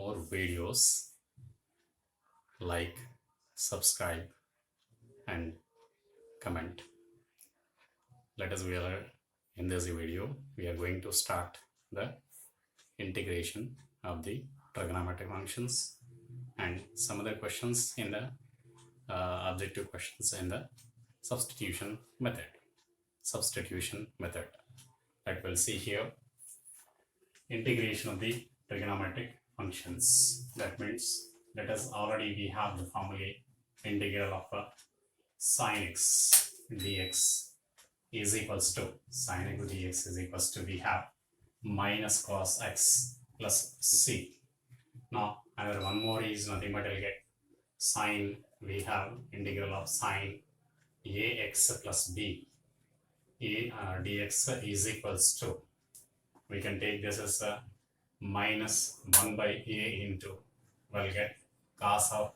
more videos, like, subscribe and comment. Let us realize in this video we are going to start the integration of the trigonometric functions and some other questions in the objective questions in the substitution method. That we'll see here integration of the trigonometric functions. That means let us already we have the formula integral of sin x dx is equals to sin x dx is equals to we have minus cos x plus c. Now another one more is nothing but I'll get sin, we have integral of sin ax plus b dx is equals to, we can take this as a minus 1 by a into, we'll get cos of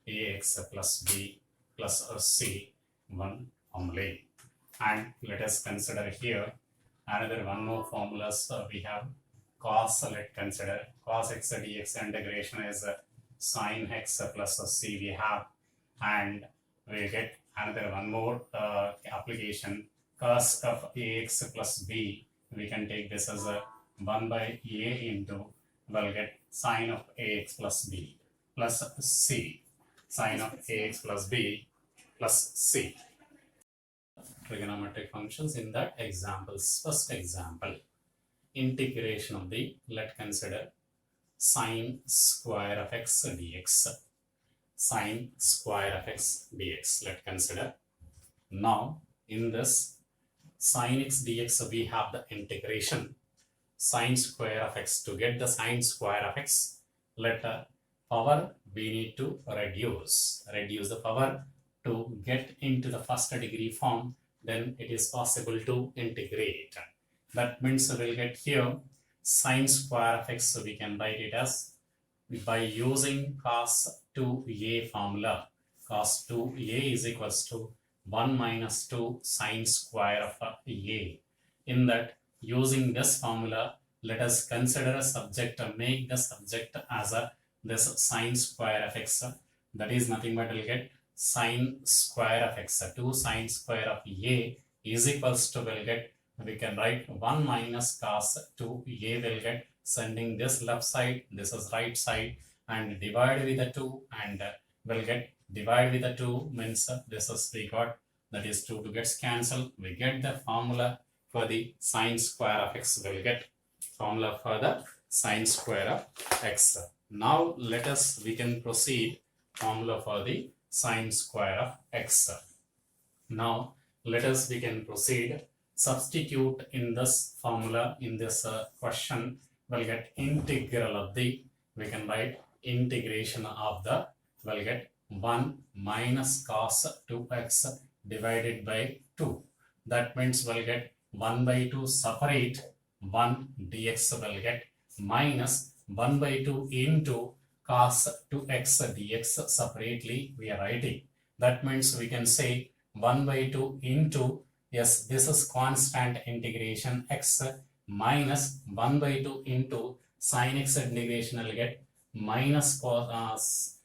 ax plus b plus c, one formula. And let us consider here another one more formulas. We have cos, let's consider cos x dx integration is sin x plus c we have, and we get another one more application, cos of ax plus b, we can take this as a 1 by a into, we'll get sin of ax plus b plus c, sin of ax plus b plus c. Trigonometric functions in that examples. First example, integration of the, let's consider sin square of x dx. Sin square of x dx, let's consider. Now in this sin x dx we have the integration sin square of x. To get the sin square of x, let power we need to reduce the power to get into the first degree form, then it is possible to integrate. That means we'll get here sin square of x, so we can write it as, by using cos 2a formula, cos 2a is equals to 1 minus 2 sin square of a. In that, using this formula, let us consider a subject, make the subject as a this sin square of x, that is nothing but we'll get sin square of x, 2 sin square of a is equals to, we'll get, we can write 1 minus cos 2a, will get, sending this left side, this is right side, and divide with the 2, and we'll get divide with the 2 means this is we got, that is 2 gets cancelled, we get the formula for the sin square of x, we'll get formula for the sin square of x. Now let us, we can proceed formula for the sin square of x. Now let us, we can proceed, substitute in this formula, in this question, we'll get integral of the, we can write integration of the, we'll get 1 minus cos 2x divided by 2. That means we'll get 1 by 2 separate, 1 dx will get minus 1 by 2 into cos 2x dx separately we are writing. That means we can say 1 by 2 into, yes, this is constant integration x, minus 1 by 2 into sin x integration will get minus cos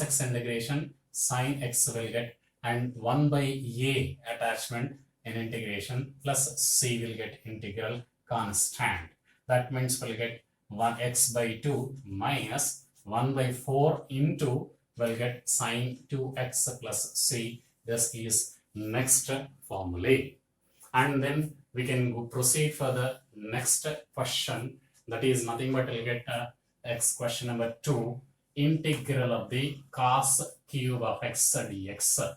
x integration sin x will get, and 1 by a attachment in integration plus c will get integral constant. That means we'll get 1x by 2 minus 1 by 4 into, we'll get sin 2x plus c. This is next formula. And then we can proceed for the next question, that is nothing but we'll get x question number 2, integral of the cos cube of x dx.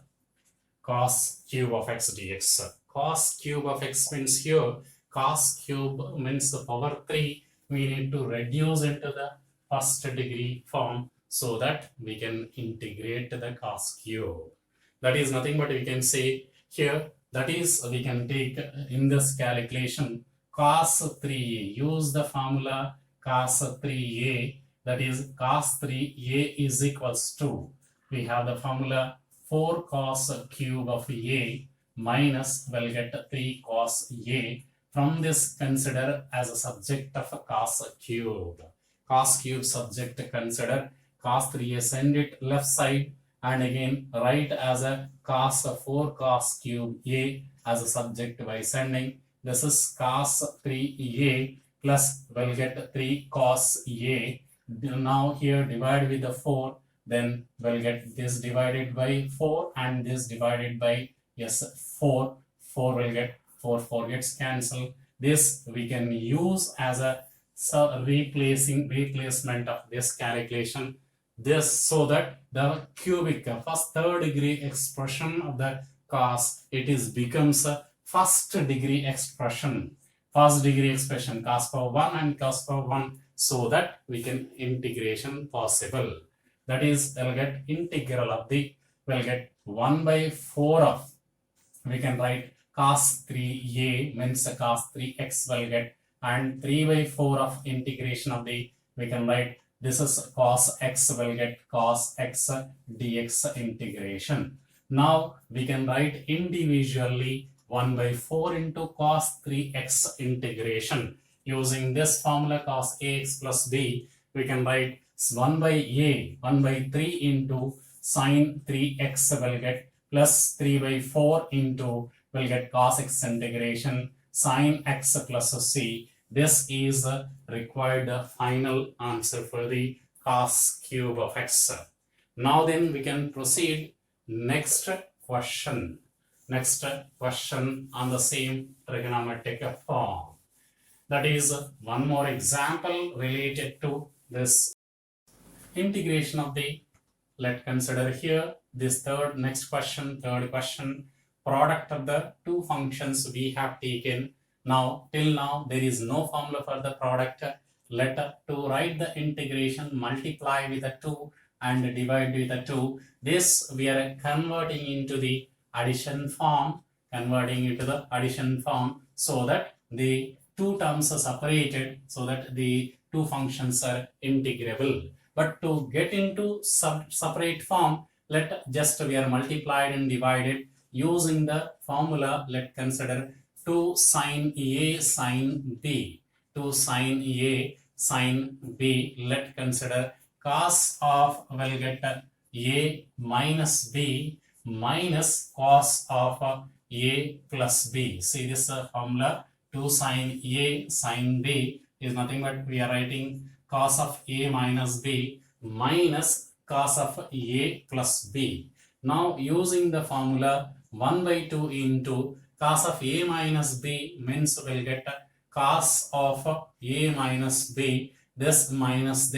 Cos cube of x dx. Cos cube of x means here, cos cube means the power 3, we need to reduce into the first degree form so that we can integrate the cos cube. That is nothing but we can say here, that is we can take in this calculation cos 3a, use the formula cos 3a, that is cos 3a is equals to, we have the formula 4 cos cube of a minus, we'll get 3 cos a. From this, consider as a subject of a cos cube. cos cube subject consider cos 3a, send it left side and again write as a cos 4 cos cube a as a subject by sending. This is cos 3a plus we'll get 3 cos a. Now here divide with the 4, then we'll get this divided by 4 and this divided by 4. 4 will get 4 gets cancelled. This we can use as a replacement of this calculation. This so that the cubic first third degree expression of the cos becomes a first degree expression. First degree expression cos power 1 and cos power 1, so that we can integration possible. That is, we'll get integral of the, we'll get 1 by 4 of, we can write cos 3a means cos 3x will get, and 3 by 4 of integration of the, we can write this is cos x will get cos x dx integration. Now we can write individually 1 by 4 into cos 3x integration. Using this formula cos ax plus b, we can write 1 by 3 into sin 3x will get plus 3 by 4 into will get cos x integration sin x plus c. This is the required final answer for the cos cube of x. Now then we can proceed next question. Next question on the same trigonometric form. That is one more example related to this integration of the, let's consider here this third question, product of the two functions we have taken. Now till now there is no formula for the product. Let to write the integration, multiply with the 2 and divide with the 2. This we are converting into the addition form, so that the two terms are separated, so that the two functions are integrable. But to get into separate form, let just we are multiplied and divided using the formula. Let consider 2 sin a sin b. 2 sin a sin b. Let consider cos of will get a minus b minus cos of a plus b. See this formula, 2 sin a sin b is nothing but we are writing cos of a minus b minus cos of a plus b. Now using the formula 1 by 2 into cos of a minus b means we'll get cos of a minus b. This minus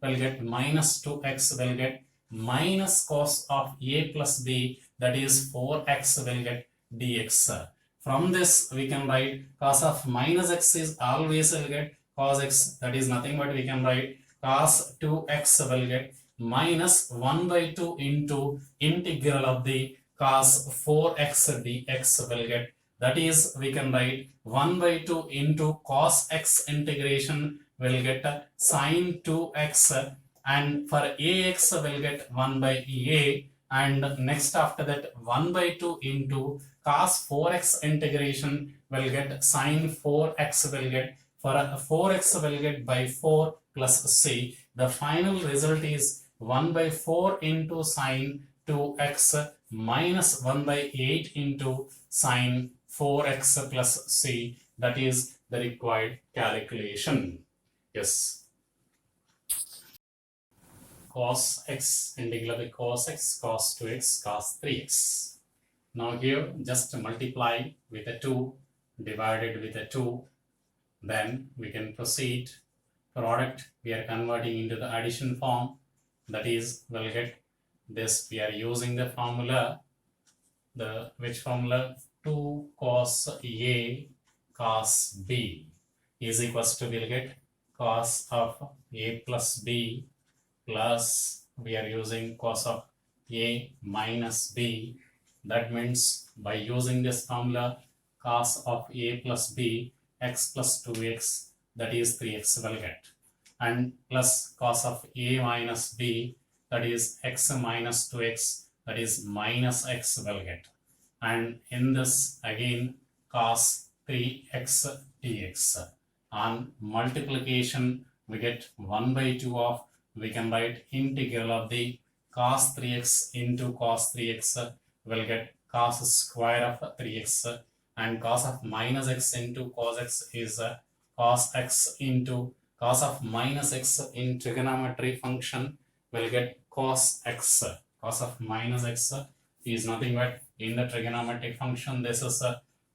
will get minus 2x will get minus cos of a plus b, that is 4x will get dx. From this we can write cos of minus x is always will get cos x, that is nothing but we can write cos 2x will get minus 1 by 2 into integral of the cos 4x dx will get, that is we can write 1 by 2 into cos x integration will get sin 2x, and for ax will get 1 by a, and next after that 1 by 2 into cos 4x integration will get sin 4x will get, for 4x will get by 4 plus c. The final result is 1 by 4 into sin 2x minus 1 by 8 into sin 4x plus c. That is the required calculation. Yes. Cos x, integral by cos x, cos 2x, cos 3x. Now here just multiply with a 2, divided with a 2. Then we can proceed. Product we are converting into the addition form, that is we'll get this, we are using the formula, which formula, 2 cos a cos b is equals to, we'll get cos of a plus b plus we are using cos of a minus b. That means by using this formula cos of a plus b, x plus 2x, that is 3x will get, and plus cos of a minus b, that is x minus 2x, that is minus x will get, and in this again cos 3x dx. On multiplication we get 1 by 2 of, we can write integral of the cos 3x into cos 3x will get cos square of 3x, and cos of minus x into cos x is cos x into cos of minus x in trigonometry function will get cos x. Cos of minus x is nothing but in the trigonometric function. This is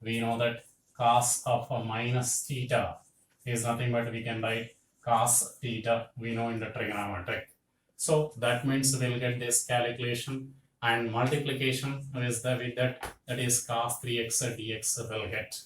we know that cos of minus theta is nothing but we can write cos theta, we know in the trigonometric. So that means we'll get this calculation, and multiplication is the with that is cos 3x dx will get.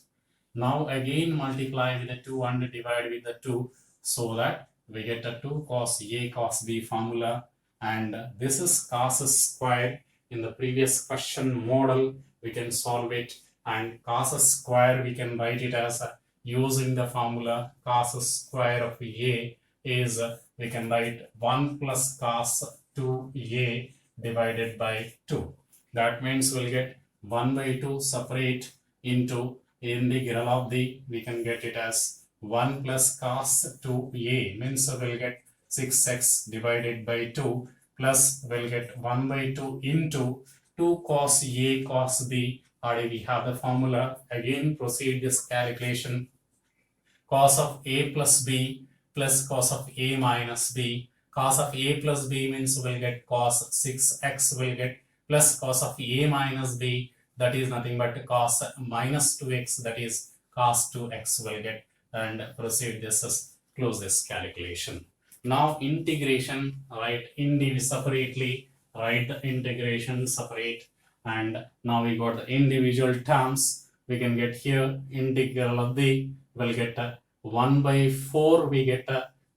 Now again multiply with the 2 and divide with the 2, so that we get a 2 cos A cos B formula, and this is cos square. In the previous question model we can solve it, and cos square we can write it as using the formula cos square of A is we can write 1 plus cos 2A divided by 2. That means we'll get 1 by 2 separate into integral of the, we can get it as 1 plus cos 2A means we'll get 6x divided by 2 plus we'll get 1 by 2 into 2 cos A cos B. Already we have the formula. Again proceed this calculation. Cos of A plus B plus cos of A minus B. Cos of A plus B means we'll get cos 6x will get plus cos of A minus B, that is nothing but cos minus 2x, that is cos 2x will get, and proceed this is close this calculation. Now integration, write separately, write the integration separate, and now we got the individual terms. We can get here integral of the, will get 1 by 4, we get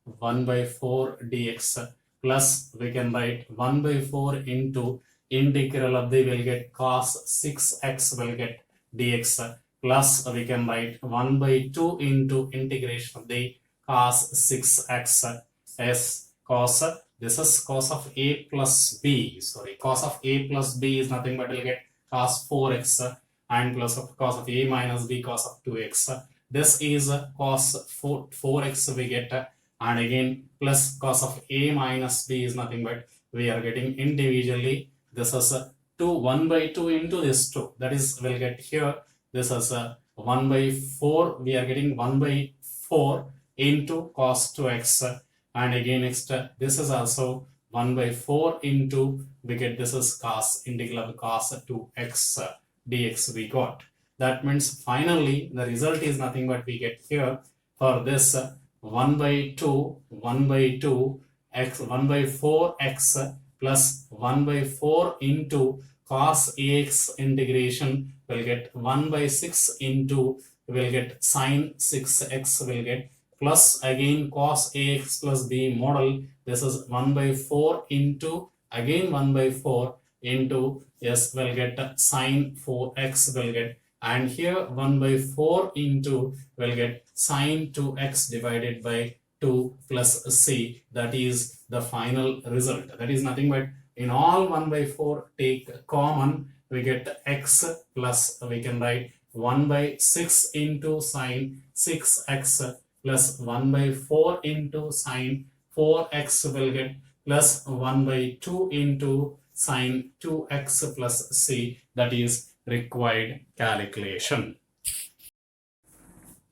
1 by 4 dx, plus we can write 1 by 4 into integral of the, will get cos 6x will get dx, plus we can write 1 by 2 into integration of the cos 6x as cos, this is cos of A plus B, sorry, cos of A plus B is nothing but will get cos 4x, and plus of cos of A minus B cos of 2x. This is cos 4x we get, and again plus cos of A minus B is nothing but we are getting individually. This is 1 by 2 into this 2, that is we'll get here, this is 1 by 4, we are getting 1 by 4 into cos 2x, and again next this is also 1 by 4 into, we get this is cos integral of cos 2x dx we got. That means finally the result is nothing but we get here for this 1 by 2 x 1 by 4 x plus 1 by 4 into cos ax integration will get 1 by 6 into, will get sin 6x will get, plus again cos ax plus b model, this is 1 by 4 into again 1 by 4 into, yes, will get sin 4x will get, and here 1 by 4 into will get sin 2x divided by 2 plus c, that is the final result. That is nothing but in all 1 by 4 take common, we get x plus we can write 1 by 6 into sin 6x plus 1 by 4 into sin 4x will get, plus 1 by 2 into sin 2x plus c, that is required calculation.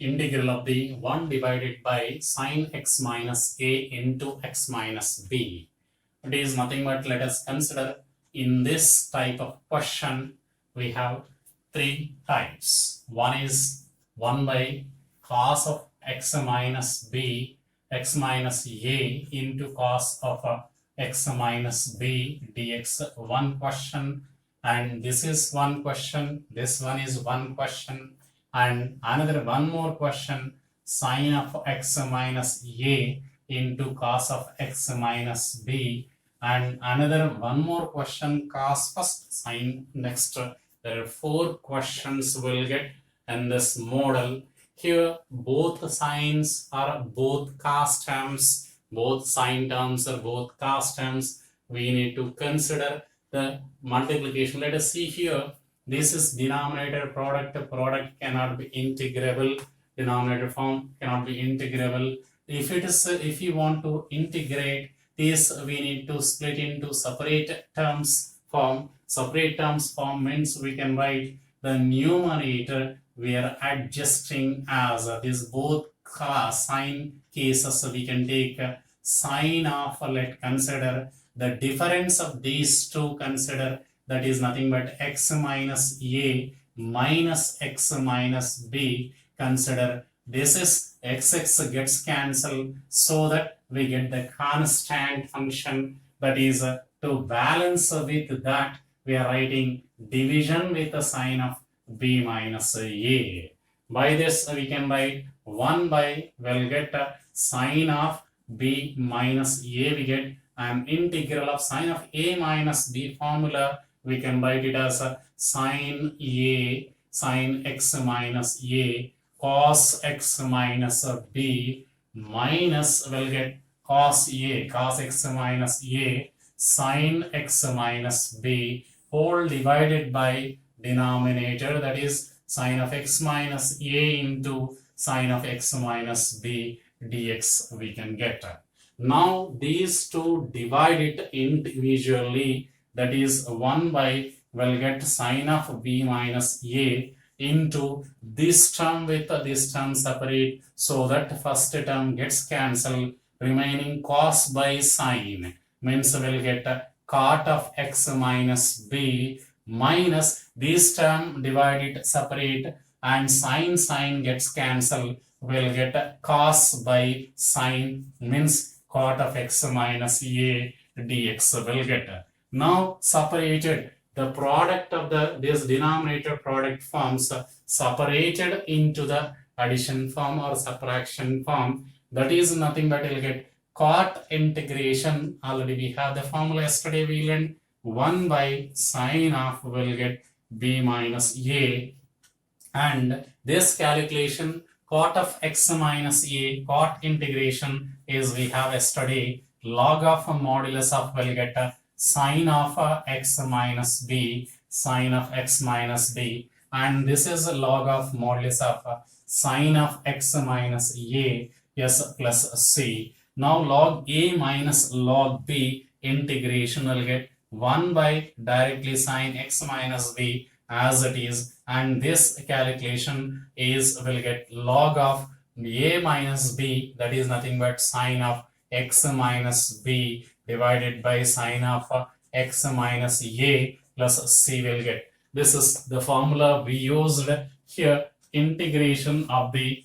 Integral of the 1 divided by sin x minus a into x minus b. It is nothing but, let us consider in this type of question we have 3 types. One is 1 by cos of x minus b, x minus a into cos of x minus b dx, one question, and this is one question, this one is one question, and another one more question, sin of x minus a into cos of x minus b, and another one more question, cos first sin next. There are 4 questions we'll get in this model. Here both sines are both cos terms, both sin terms are both cos terms. We need to consider the multiplication. Let us see here, this is denominator product, product cannot be integrable, denominator form cannot be integrable, if you want to integrate this, we need to split into separate terms form. Separate terms form means we can write the numerator we are adjusting as this both sign cases. We can take sine of, let's consider the difference of these two, consider that is nothing but x minus a minus x minus b. Consider this is x gets cancelled, so that we get the constant function. That is to balance with that, we are writing division with the sign of b minus a. By this we can write 1 by, we'll get a sine of b minus a, we get an integral of sine of a minus b formula. We can write it as a sine x minus a cos x minus b minus, we'll get cos x minus a sine x minus b whole divided by denominator, that is sine of x minus a into sine of x minus b dx we can get. Now these two divide it individually, that is 1 by, we'll get sine of b minus a into this term with this term separate, so that first term gets cancelled, remaining cos by sine means we'll get cot of x minus b minus this term divide it separate, and sine gets cancelled, we'll get cos by sine means cot of x minus a dx will get. Now separated, the product of this denominator product forms separated into the addition form or subtraction form, that is nothing but we'll get cot integration. Already we have the formula, yesterday we learned 1 by sine of, we'll get b minus a, and this calculation cot of x minus a, cot integration is we have yesterday log of a modulus of, we'll get a sine of x minus b, sine of x minus b, and this is a log of modulus of sine of x minus a s plus c. Now log a minus log b integration will get 1 by directly sine x minus b as it is, and this calculation is will get log of a minus b, that is nothing but sine of x minus b divided by sine of x minus a plus c will get. This is the formula we used here. Integration of the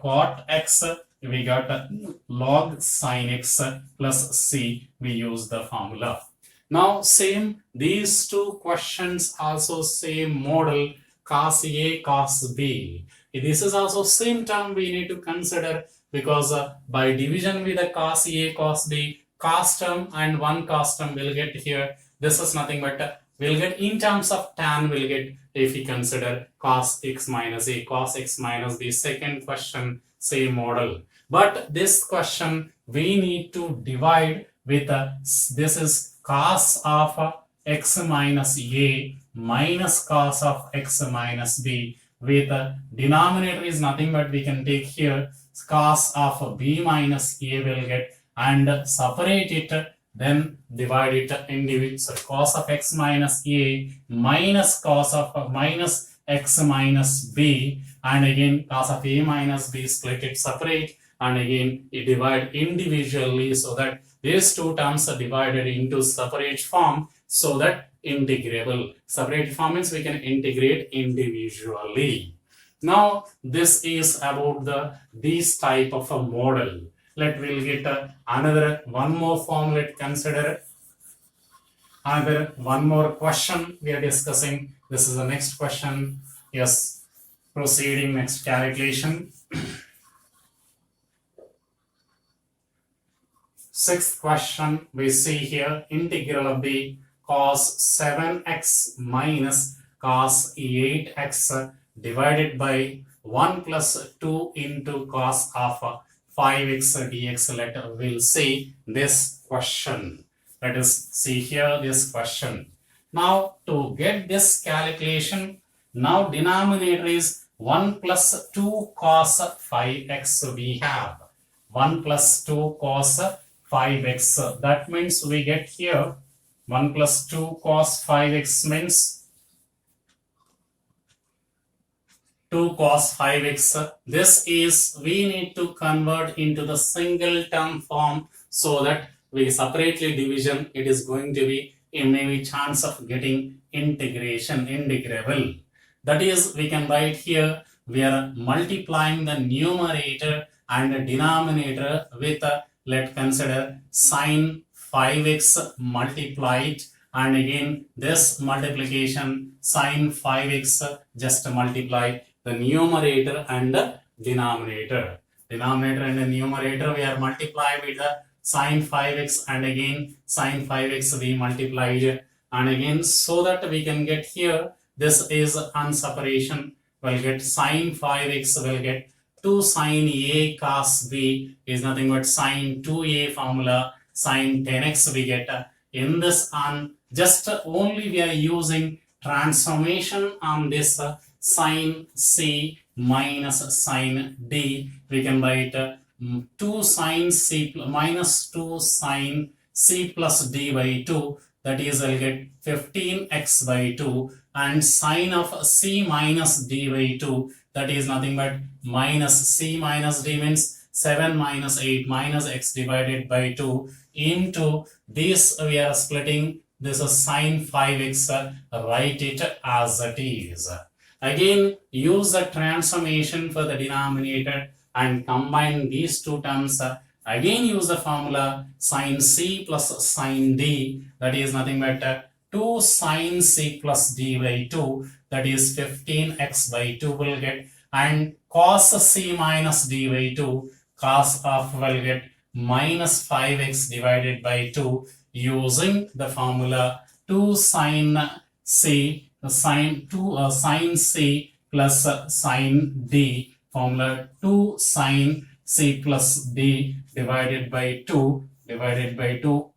cot x, we got log sine x plus c, we use the formula. Now same, these two questions also same model, cos a cos b. This is also same term we need to consider, because by division with the cos a cos b, cos term and one cos term will get here. This is nothing but we'll get in terms of tan, we'll get if we consider cos x minus a, cos x minus b. Second question same model, but this question we need to divide with this is cos of x minus a minus cos of x minus b, with denominator is nothing but we can take here cos of b minus a will get, and separate it, then divide it individually. So cos of x minus a minus cos of minus x minus b, and again cos of a minus b, split it separate, and again you divide individually, so that these two terms are divided into separate form, so that integrable. Separate form means we can integrate individually. Now this is about this type of a model. We'll get another one more form. Let's consider another one more question we are discussing. This is the next question. Yes, proceeding next calculation. Sixth question we see here, integral of the cos 7x minus cos 8x divided by 1 plus 2 into cos of 5x dx. We'll see this question. Let us see here this question. Now to get this calculation, now denominator is 1 plus 2 cos 5x we have. 1 plus 2 cos 5x. That means we get here 1 plus 2 cos 5x means 2 cos 5x. This is, we need to convert into the single term form so that we separately division, it is going to be a maybe chance of getting integration, integrable. That is, we can write here, we are multiplying the numerator and the denominator with, let's consider sine 5x multiplied, and again this multiplication sine 5x just multiply the numerator and the denominator. Denominator and the numerator we are multiplied with the sine 5x, and again sine 5x we multiplied, and again so that we can get here, this is on separation, we'll get sine 5x will get 2 sine a cos b is nothing but sine 2a formula, sine 10x we get. In this on just only we are using transformation on this sine c minus sine d, we can write 2 sine c minus 2 sine c plus d by 2, that is I'll get 15x by 2, and sine of c minus d by 2, that is nothing but minus c minus d means 7 minus 8 minus x divided by 2 into this, we are splitting this is sine 5x, write it as it is. Again use the transformation for the denominator and combine these two terms. Again use the formula sine c plus sine d, that is nothing but 2 sine c plus d by 2, that is 15x by 2 will get, and cos c minus d by 2, cos of will get minus 5x divided by 2, using the formula 2 sine c sine 2 sine c plus sine d, formula 2 sine c plus d divided by 2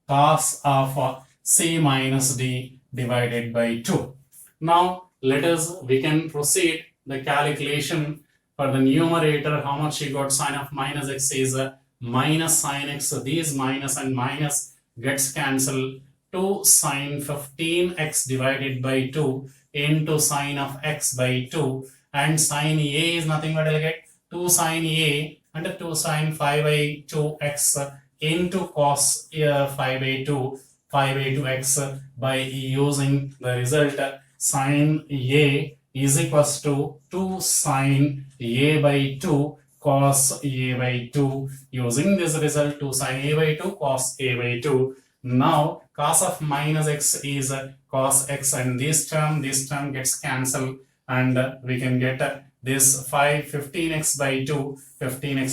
cos of c minus d divided by 2. Now we can proceed the calculation for the numerator. How much you got? Sine of minus x is minus sine x. These minus and minus gets cancelled. 2 sine 15x divided by 2 into sine of x by 2, and sine a is nothing but I'll get 2 sine a and 2 sine 5 by 2x into cos 5 by 2x by using the result sine a is equals to 2 sine a by 2 cos a by 2, using this result 2 sine a by 2 cos a by 2. Now cos of minus x is cos x, and this term gets cancelled, and we can get this 15x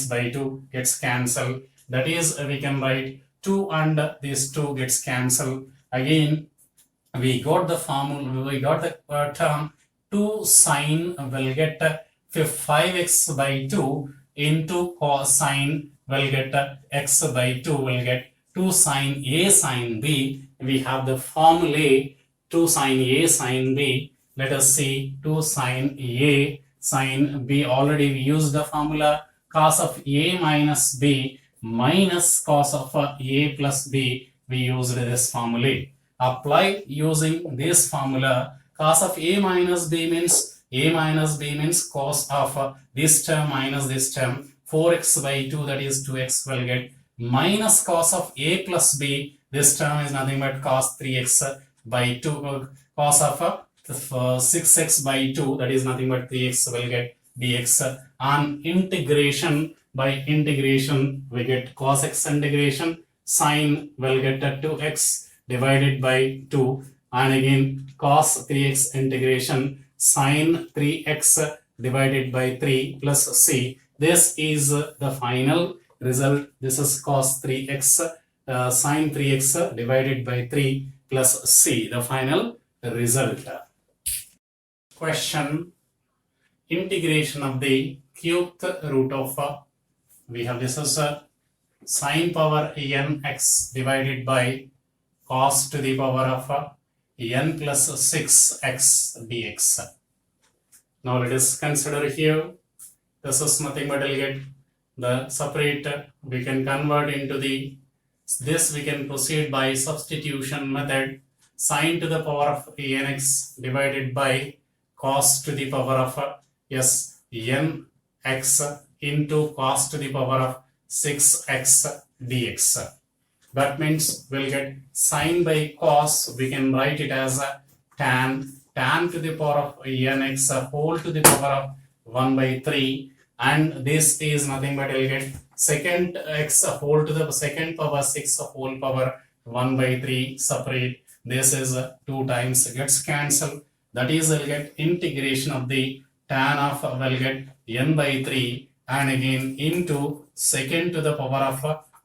by 2 gets cancelled, that is we can write 2 and this 2 gets cancelled. Again we got the formula, we got the term 2 sine will get 5x by 2 into cos sine will get x by 2 will get 2 sine a sine b. We have the formula 2 sine a sine b. Let us see 2 sine a sine b. Already we used the formula cos of a minus b minus cos of a plus b. We used this formula. Apply using this formula. Cos of a minus b means cos of this term minus this term, 4x by 2, that is 2x will get, minus cos of a plus b, this term is nothing but cos 3x by 2, cos of 6x by 2, that is nothing but 3x will get dx. On integration, by integration we get cos x integration, sine will get 2x divided by 2, and again cos 3x integration, sine 3x divided by 3 plus c. This is the final result. This is cos 3x sine 3x divided by 3 plus c, the final result. Question: integration of the cubed root of we have this as sine power n x divided by cos to the power of n plus 6x dx. Now let us consider here, this is nothing but I'll get the separate we can convert into the this we can proceed by substitution method. Sine to the power of nx divided by cos to the power of nx into cos to the power of 6x dx. That means we'll get sine by cos, we can write it as a tan to the power of nx whole to the power of 1 by 3, and this is nothing but we'll get secant x whole to the second power 6 whole power 1 by 3 separate. This is 2 times gets cancelled. That is we'll get integration of the tan of we'll get n by 3 and again into secant to the power of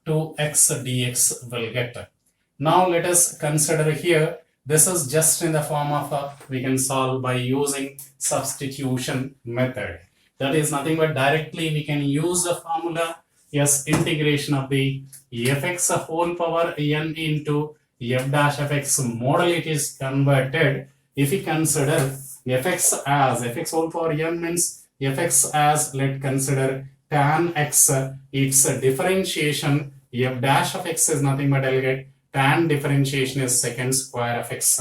2x dx will get. Now let us consider here, this is just in the form of we can solve by using substitution method. That is nothing but directly we can use the formula integration of the fx whole power n into f dash fx model it is converted. If we consider fx as fx whole power n means fx as, let's consider tan x, its differentiation f dash of x is nothing but I'll get tan differentiation is secant square of x.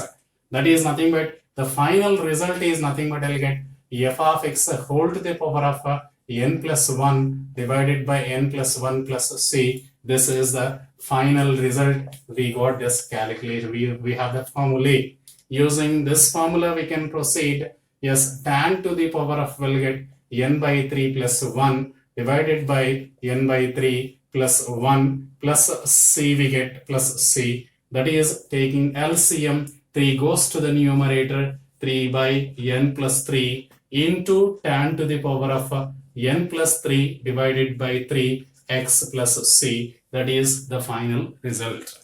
That is nothing but the final result is nothing but I'll get f of x whole to the power of n plus 1 divided by n plus 1 plus c. This is the final result. We got this calculation. We have the formula. Using this formula we can proceed. Tan to the power of we'll get n by 3 plus 1 divided by n by 3 plus 1 plus c we get plus c. That is taking LCM, 3 goes to the numerator, 3 by n plus 3 into tan to the power of n plus 3 divided by 3 x plus c. That is the final result.